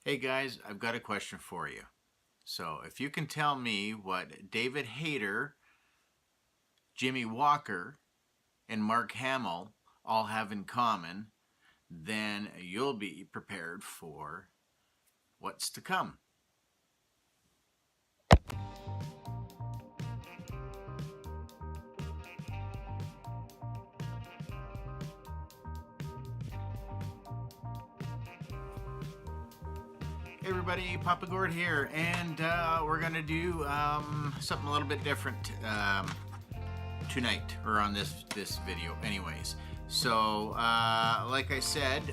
Hey guys, I've got a question for you. So, if you can tell me what David Hayter, Jimmy Walker, and Mark Hamill all have in common, then you'll be prepared for what's to come. Hey everybody, Papa Gord here, and we're gonna do something a little bit different tonight, or on this video, anyways. So, like I said,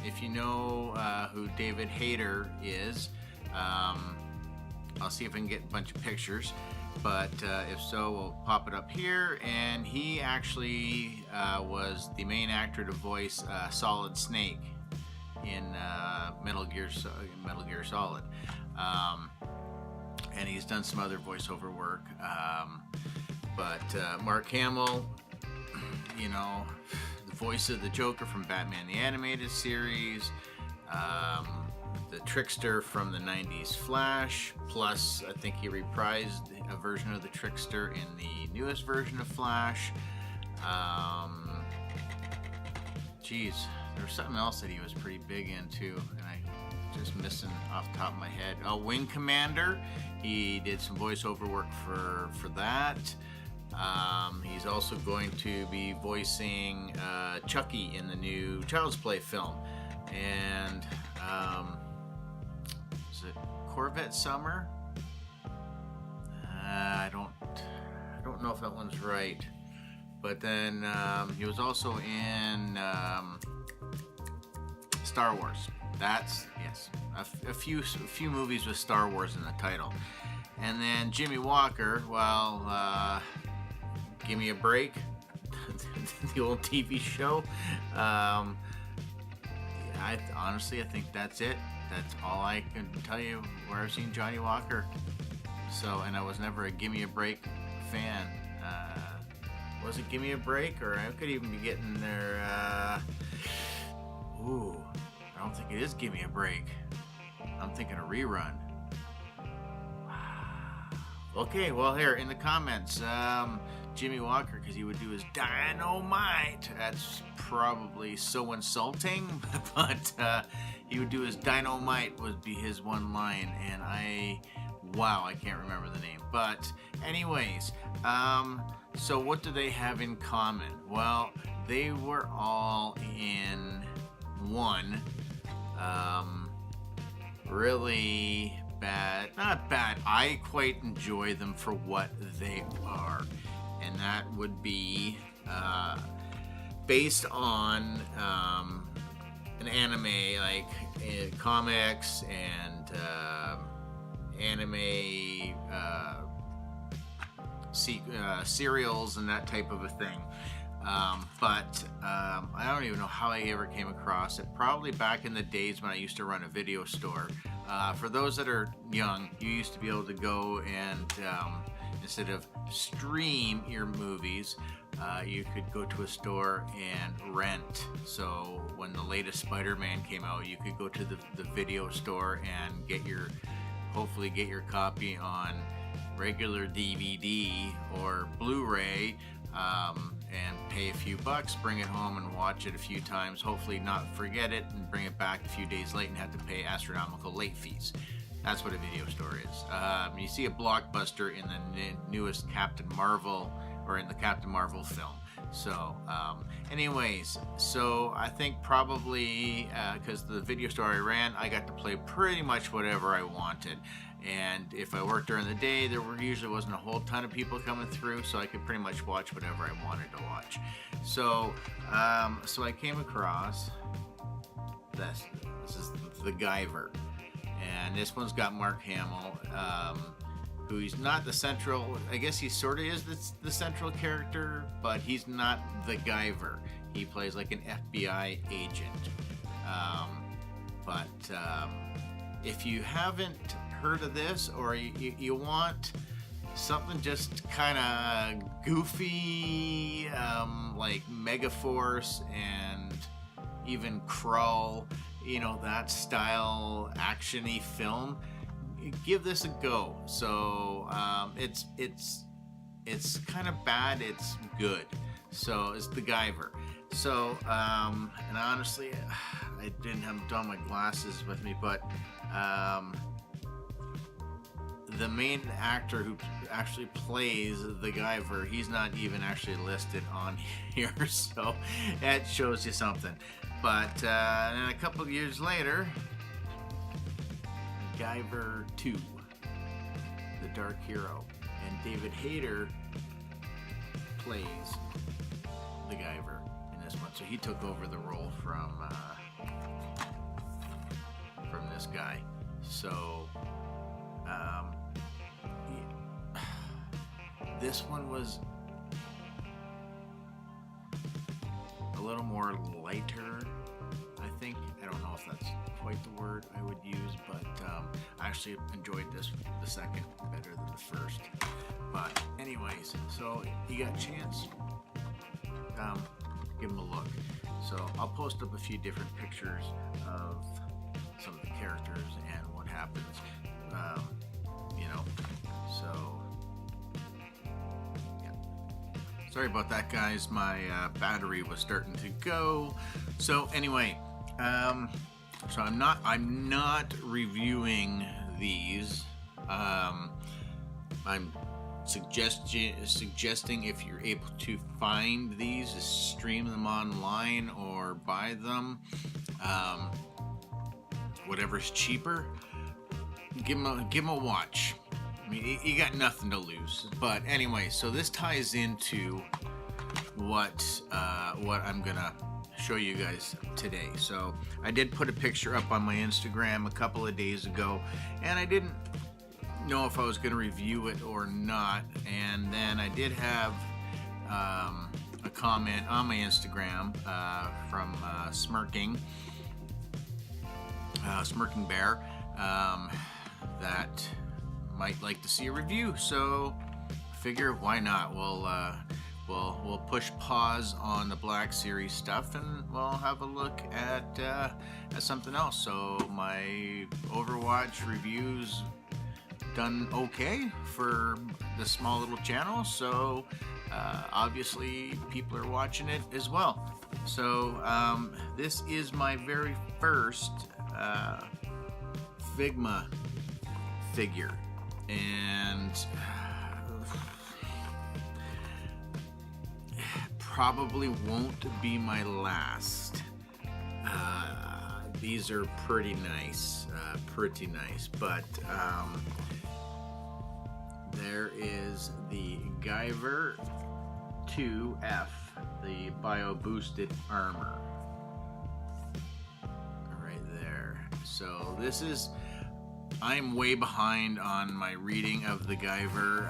if you know who David Hayter is, I'll see if I can get a bunch of pictures. But if so, we'll pop it up here. And he actually was the main actor to voice Solid Snake in Metal Gear Solid, and he's done some other voiceover work. But Mark Hamill, you know, the voice of the Joker from Batman the Animated Series, the Trickster from the 90s Flash, plus I think he reprised a version of the Trickster in the newest version of Flash. There was something else that he was pretty big into, and I just missing off the top of my head. Oh, Wing Commander. He did some voiceover work for that. He's also going to be voicing Chucky in the new Child's Play film. And is it Corvette Summer? I don't know if that one's right. But then he was also in Star Wars. That's, yes, a few movies with Star Wars in the title. And then Jimmy Walker, well, Give Me a Break, the old TV show. Honestly, I think that's it. That's all I can tell you where I've seen Johnny Walker. So, and I was never a Give Me a Break fan. Was it Give Me a Break? Or I could even be getting there. I don't think it is Give Me a Break. I'm thinking a rerun. Okay, well, here in the comments, Jimmy Walker, because he would do his dynamite. That's probably so insulting, but he would do his dynamite would be his one line, and I can't remember the name. But anyways, so what do they have in common? Well, they were all in one really bad, not bad, I quite enjoy them for what they are, and that would be based on an anime, like comics and anime serials and that type of a thing. But I don't even know how I ever came across it. Probably back in the days when I used to run a video store. For those that are young, you used to be able to go and instead of stream your movies, you could go to a store and rent. So when the latest Spider-Man came out, you could go to the video store and hopefully get your copy on regular DVD or Blu-ray, and pay a few bucks, bring it home and watch it a few times, hopefully not forget it and bring it back a few days late and have to pay astronomical late fees. That's what a video store is. You see a Blockbuster in the newest Captain Marvel, or in the Captain Marvel film. So anyways, so I think probably because the video store I ran, I got to play pretty much whatever I wanted. And if I worked during the day, usually wasn't a whole ton of people coming through, so I could pretty much watch whatever I wanted to watch. So so I came across this. This is the Guyver, and this one's got Mark Hamill, who he's not the central. I guess he sort of is the central character, but he's not the Guyver. He plays like an FBI agent. But if you haven't heard of this, or you want something just kind of goofy, like Megaforce and even Krull, you know, that style actiony film, give this a go. So it's kind of bad, it's good. So it's the Guyver. So and honestly, I didn't have done my glasses with me, but the main actor who actually plays the Guyver, he's not even actually listed on here, so that shows you something. But then a couple of years later, Guyver 2, The Dark Hero, and David Hayter plays the Guyver in this one. So he took over the role from this guy. So this one was a little more lighter, I think. I don't know if that's quite the word I would use, but I actually enjoyed the second better than the first. But anyways, so you got a chance, give them a look. So I'll post up a few different pictures of some of the characters and what happens, you know. So yeah, sorry about that, guys. My battery was starting to go. So anyway, so I'm not reviewing these. I'm suggesting if you're able to find these, to stream them online or buy them, whatever's cheaper. Give them a watch. I mean, you got nothing to lose. But anyway, so this ties into what I'm gonna show you guys today. So I did put a picture up on my Instagram a couple of days ago, and I didn't know if I was going to review it or not, and then I did have a comment on my Instagram from Smirking Bear that might like to see a review. So figure, why not? We'll push pause on the Black Series stuff, and we'll have a look at something else. So my Overwatch reviews done okay for the small little channel, so obviously people are watching it as well. So this is my very first Figma figure, and probably won't be my last. These are pretty nice, but there is the Guyver 2F, the bio boosted armor, right there. So this is, I'm way behind on my reading of the Guyver,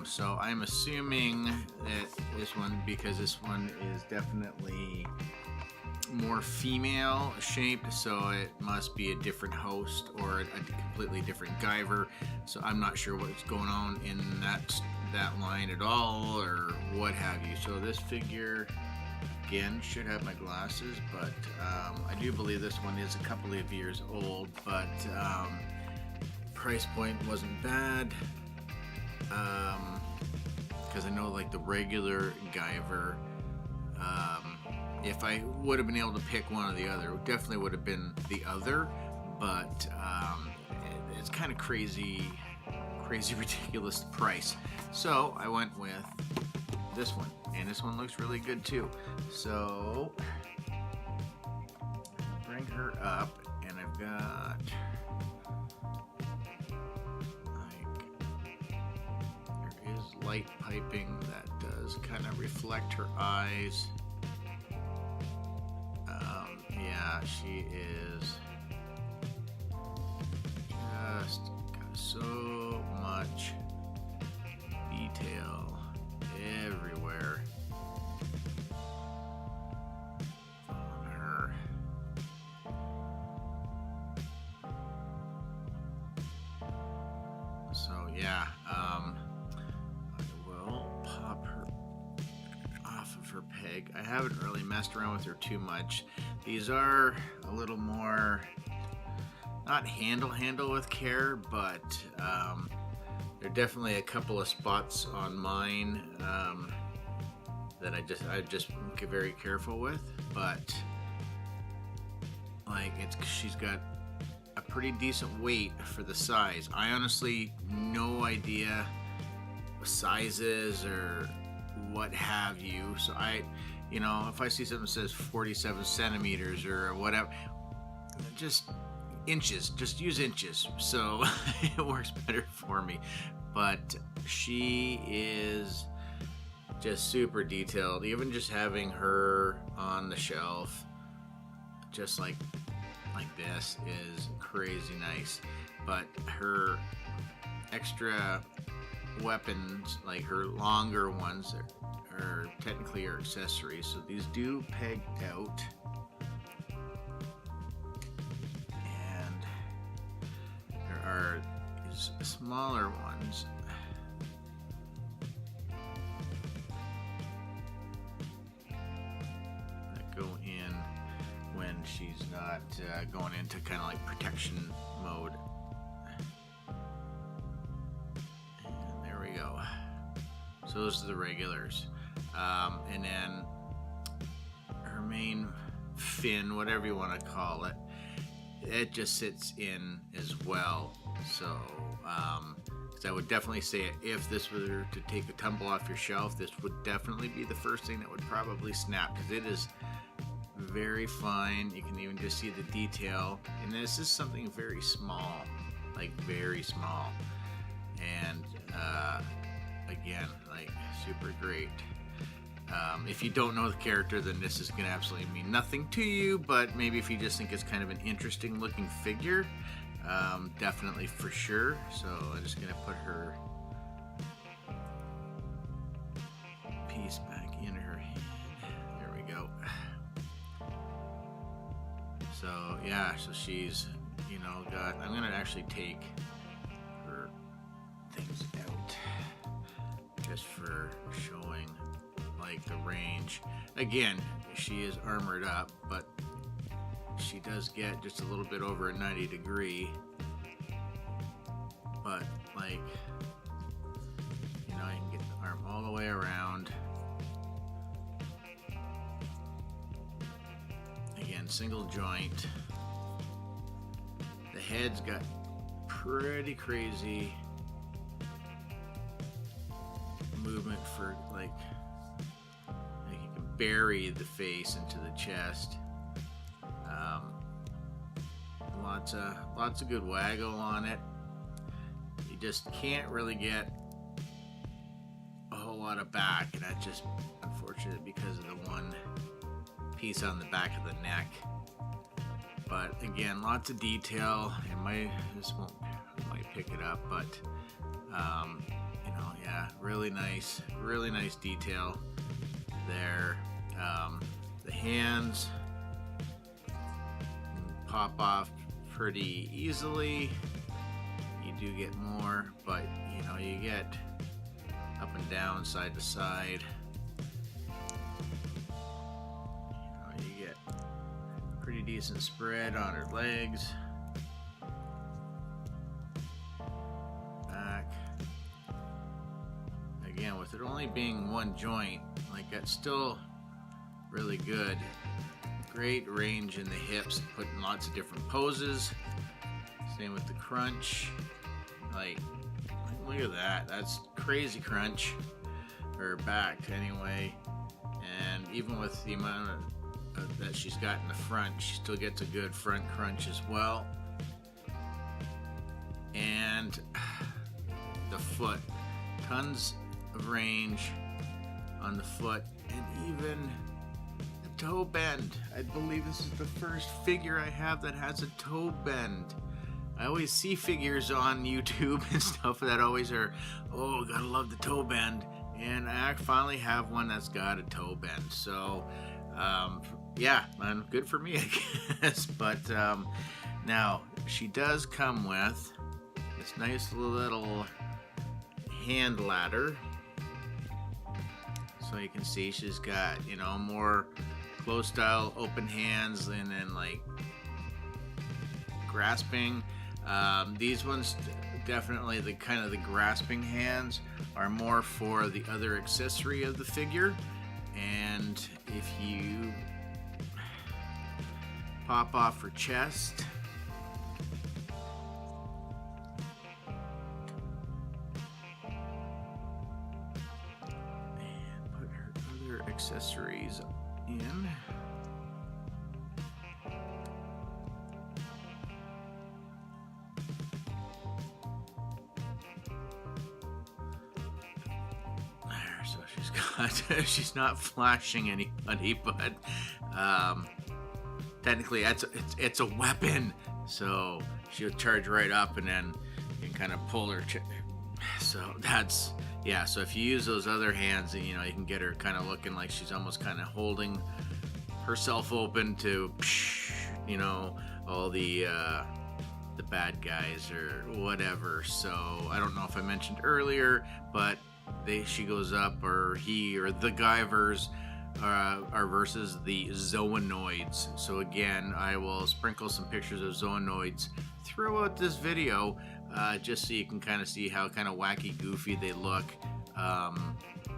so I'm assuming that this one, because this one is definitely more female shaped, so it must be a different host or a completely different Guyver. So I'm not sure what's going on in that line at all, or what have you. So this figure, again, should have my glasses, but I do believe this one is a couple of years old, but price point wasn't bad, because I know, like, the regular Guyver, if I would have been able to pick one or the other, it definitely would have been the other, but it's kind of crazy ridiculous price. So I went with this one, and this one looks really good too. So bring her up, and I've got, like, there is light piping that does kind of reflect her eyes. Yeah, she is just got so much detail everywhere on her. So yeah, I will pop her off of her peg. I haven't really messed around with her too much. These are a little more, not handle with care, but there are definitely a couple of spots on mine that I just get very careful with. But like she's got a pretty decent weight for the size. I honestly no idea sizes or what have you. So if I see something that says 47 centimeters or whatever, just inches, just use inches. So it works better for me. But she is just super detailed. Even just having her on the shelf, just like this, is crazy nice. But her extra weapons, like her longer ones, are technically her accessories. So these do peg out, and there are these smaller ones that go in when she's not going into kind of like protection mode. And there we go. So those are the regulars. And then her main fin, whatever you want to call it, it just sits in as well. So, I would definitely say if this were to take a tumble off your shelf, this would definitely be the first thing that would probably snap, because it is very fine. You can even just see the detail, and this is something very small, like very small, and again, like super great. If you don't know the character, then this is going to absolutely mean nothing to you, but maybe if you just think it's kind of an interesting looking figure, definitely for sure. So I'm just going to put her piece back in her hand. There we go. So yeah, so she's, I'm going to actually take her things out just for showing like the range. Again, she is armored up, but she does get just a little bit over a 90 degree. But like, you can get the arm all the way around. Again, single joint. The head's got pretty crazy movement for like you can bury the face into the chest. Lots of good waggle on it. You just can't really get a whole lot of back, and that's just unfortunate because of the one piece on the back of the neck. But again, lots of detail. This won't might pick it up, but yeah, really nice detail there. The hands pop off pretty easily. You do get more, but you get up and down, side to side. You get pretty decent spread on her legs. Back. Again, with it only being one joint, like that's still really good. Great range in the hips, put in lots of different poses. Same with the crunch. Like, look at that. That's crazy crunch. Or back, anyway. And even with the amount that she's got in the front, she still gets a good front crunch as well. And the foot. Tons of range on the foot. And even toe bend. I believe this is the first figure I have that has a toe bend. I always see figures on YouTube and stuff that always are, oh, gotta love the toe bend. And I finally have one that's got a toe bend. So, yeah, man, good for me, I guess. But now, she does come with this nice little hand ladder. So you can see she's got, you know, more closed style open hands, and then like grasping. These ones, definitely the kind of the grasping hands are more for the other accessory of the figure. And if you pop off her chest, and put her other accessories in, so she's got she's not flashing anybody, but technically it's a weapon, so she'll charge right up and then you can kind of pull her so that's, yeah, so if you use those other hands, you know, you can get her kind of looking like she's almost kind of holding herself open to, you know, all the bad guys or whatever. So I don't know if I mentioned earlier, but she goes up, or he or the Guyvers are versus the Zoonoids. So again, I will sprinkle some pictures of Zoonoids throughout this video, just so you can kind of see how kind of wacky, goofy they look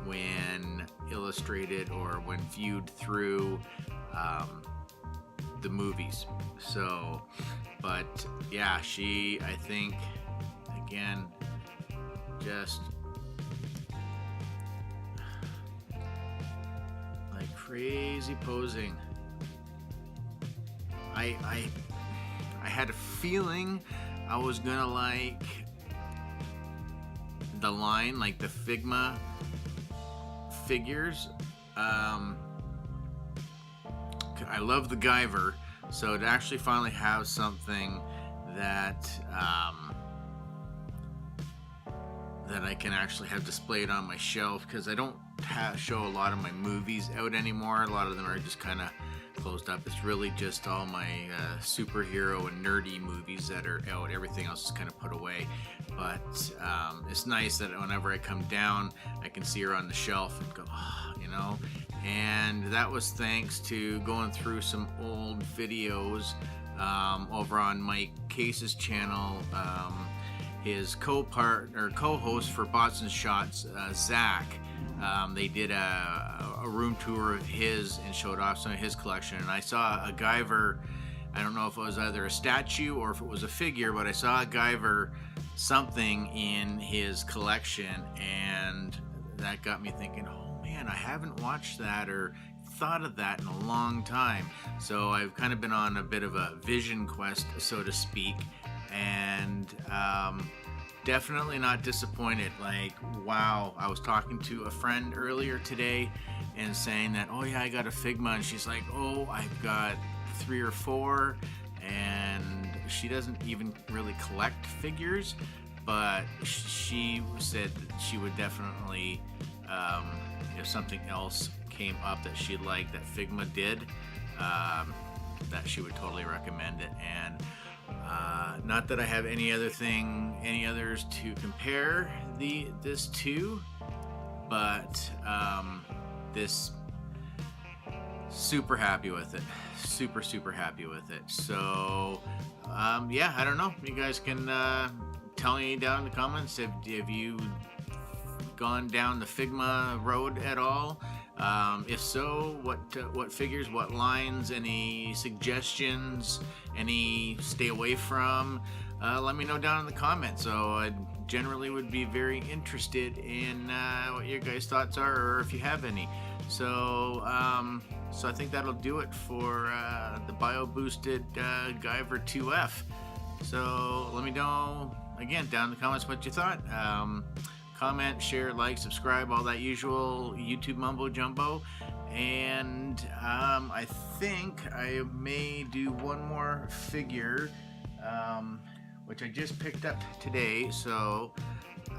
when illustrated or when viewed through the movies. So, but yeah, I think, again, just like crazy posing. I had a feeling I was gonna like the line, like the Figma figures. I love the Guyver, so to actually finally have something that that I can actually have displayed on my shelf, because I don't show a lot of my movies out anymore. A lot of them are just kind of closed up. It's really just all my superhero and nerdy movies that are out. Everything else is kind of put away. But it's nice that whenever I come down, I can see her on the shelf and go, oh, you know. And that was thanks to going through some old videos over on Mike Case's channel. His co-host for Bots and Shots, Zach, they did a room tour of his and showed off some of his collection. And I saw a Guyver, I don't know if it was either a statue or if it was a figure, but I saw a Guyver something in his collection, and that got me thinking, oh man, I haven't watched that or thought of that in a long time. So I've kind of been on a bit of a vision quest, so to speak, and definitely not disappointed. Like, wow, I was talking to a friend earlier today and saying that, oh yeah, I got a Figma, and she's like, oh, I've got 3 or 4, and she doesn't even really collect figures, but she said that she would definitely, if something else came up that she liked that Figma did, that she would totally recommend it. And not that I have any others to compare this to, but this, super happy with it, super happy with it. So yeah, I don't know, you guys can tell me down in the comments if you gone down the Figma road at all. If so, what figures, what lines, any suggestions, any stay away from, let me know down in the comments. So I generally would be very interested in what your guys' thoughts are, or if you have any. So so I think that'll do it for the bio boosted Guyver 2F. So let me know again down in the comments what you thought. Comment, share, like, subscribe, all that usual YouTube mumbo jumbo. And I think I may do one more figure, which I just picked up today. So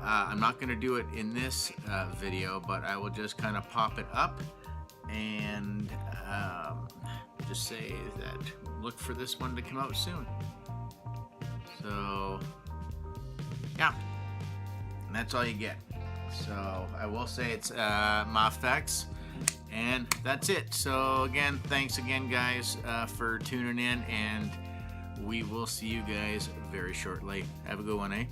I'm not going to do it in this video, but I will just kind of pop it up and just say that look for this one to come out soon. So yeah. And that's all you get. So I will say it's Mafex, and that's it. So again, thanks again, guys, for tuning in, and we will see you guys very shortly. Have a good one, eh?